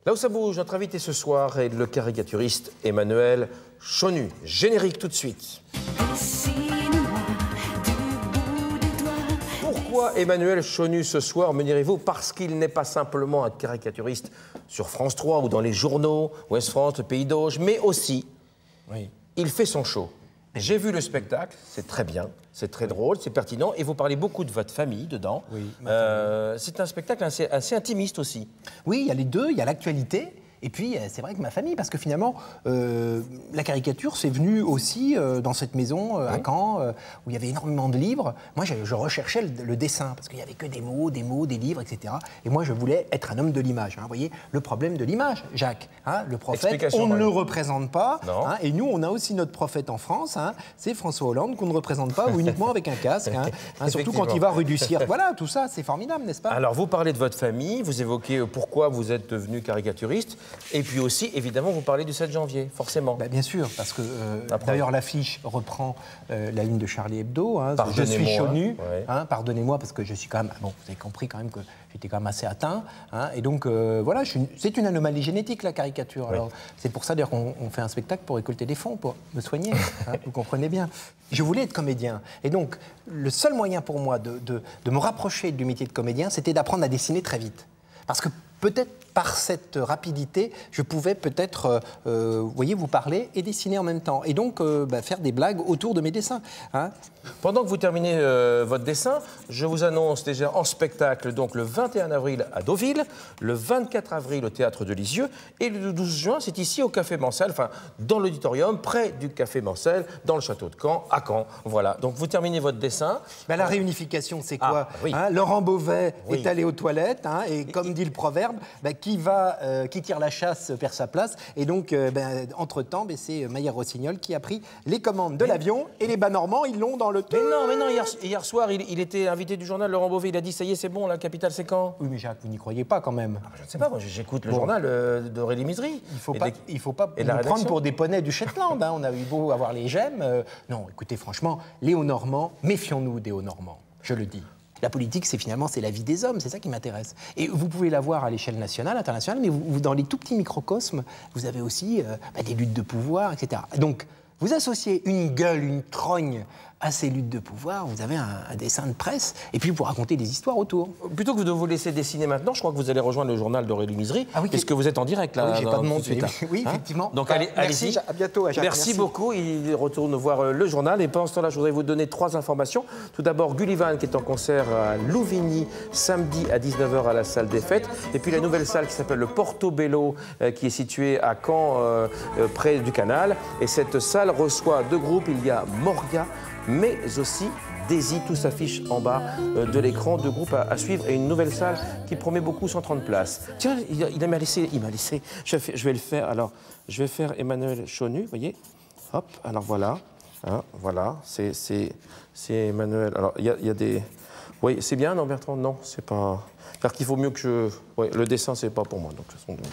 Là où ça bouge, notre invité ce soir est le caricaturiste Emmanuel Chonu. Générique tout de suite. Pourquoi Emmanuel Chonu ce soir, me direz-vous? Parce qu'il n'est pas simplement un caricaturiste sur France 3 ou dans les journaux, Ouest France, le Pays d'Auge, mais aussi, il fait son show. J'ai vu le spectacle, c'est très bien, c'est très drôle, c'est pertinent, et vous parlez beaucoup de votre famille dedans. Oui, c'est un spectacle assez intimiste aussi. Oui, il y a les deux, il y a l'actualité. Et puis, c'est vrai que ma famille, parce que finalement, la caricature, c'est venu aussi dans cette maison à Caen, où il y avait énormément de livres. Moi, je recherchais le dessin, parce qu'il n'y avait que des mots, des livres, etc. Et moi, je voulais être un homme de l'image. Vous voyez, le problème de l'image, Jacques. Le prophète, on ne le représente pas. Et nous, on a aussi notre prophète en France, c'est François Hollande, qu'on ne représente pas, ou uniquement avec un casque. Surtout quand il va rue du Cirque. Voilà, tout ça, c'est formidable, n'est-ce pas? Alors, vous parlez de votre famille, vous évoquez pourquoi vous êtes devenu caricaturiste. Et puis aussi, évidemment, vous parlez du 7 janvier, forcément. Bien sûr, parce que d'ailleurs l'affiche reprend la une de Charlie Hebdo. Je suis Chonu. Pardonnez-moi, parce que je suis quand même... Bon, vous avez compris quand même que j'étais quand même assez atteint. Et donc, voilà, c'est une anomalie génétique, la caricature. Alors, c'est pour ça, d'ailleurs, qu'on fait un spectacle pour récolter des fonds, pour me soigner. Vous comprenez bien. Je voulais être comédien. Et donc, le seul moyen pour moi de me rapprocher du métier de comédien, c'était d'apprendre à dessiner très vite. Parce que peut-être par cette rapidité, je pouvais peut-être, vous parler et dessiner en même temps. Et donc, faire des blagues autour de mes dessins. Pendant que vous terminez votre dessin, je vous annonce déjà en spectacle, donc le 21 avril à Deauville, le 24 avril au Théâtre de Lisieux, et le 12 juin, c'est ici au Café Mancel, enfin, dans l'auditorium, près du Café Mancel, dans le château de Caen, à Caen. Voilà, donc vous terminez votre dessin. La réunification, c'est quoi? Laurent Beauvais est allé aux toilettes, et comme dit le proverbe, qui tire la chasse perd sa place. Et donc, entre-temps, c'est Maillère Rossignol qui a pris les commandes de l'avion, et les Bas-Normands, ils l'ont dans le... Mais non, hier soir, il était invité du journal, Laurent Beauvais, il a dit, ça y est, c'est bon, la capitale, c'est Caen. Oui, mais Jacques, vous n'y croyez pas quand même. Je ne sais pas, moi, j'écoute le journal d'Aurélie Misery. Il faut pas nous prendre pour des poneys du Shetland. On a eu beau avoir les gemmes. Non, écoutez, franchement, les Hauts-Normands, méfions-nous des Hauts-Normands, je le dis. La politique, c'est la vie des hommes, c'est ça qui m'intéresse. Et vous pouvez la voir à l'échelle nationale, internationale, mais dans les tout petits microcosmes, vous avez aussi des luttes de pouvoir, etc. Donc, vous associez une gueule, une trogne à ces luttes de pouvoir, vous avez un dessin de presse, et puis vous racontez des histoires autour. Plutôt que de vous laisser dessiner maintenant, je crois que vous allez rejoindre le journal d'Aurélie Misery, puisque vous êtes en direct là. Oui, j'ai pas de montre. Oui, effectivement. Donc allez-y. À bientôt. Merci beaucoup. Il retourne voir le journal. Et pendant ce temps-là, je voudrais vous donner 3 informations. Tout d'abord, Gullivan qui est en concert à Louvigny, samedi à 19h à la salle des fêtes. Et puis la nouvelle salle qui s'appelle le Portobello, qui est située à Caen, près du canal. Et cette salle reçoit 2 groupes. Il y a Morga, mais aussi Daisy, tout s'affiche en bas de l'écran, 2 groupes à suivre et une nouvelle salle qui promet beaucoup, 130 places. Tiens, il m'a laissé, je vais le faire, alors, je vais faire Emmanuel Chonu, vous voyez, hop, alors voilà, voilà, c'est Emmanuel, alors il y a des, oui, c'est bien, non Bertrand, non, c'est pas, car qu'il faut mieux que je, oui, le dessin c'est pas pour moi, donc de toute façon, donc,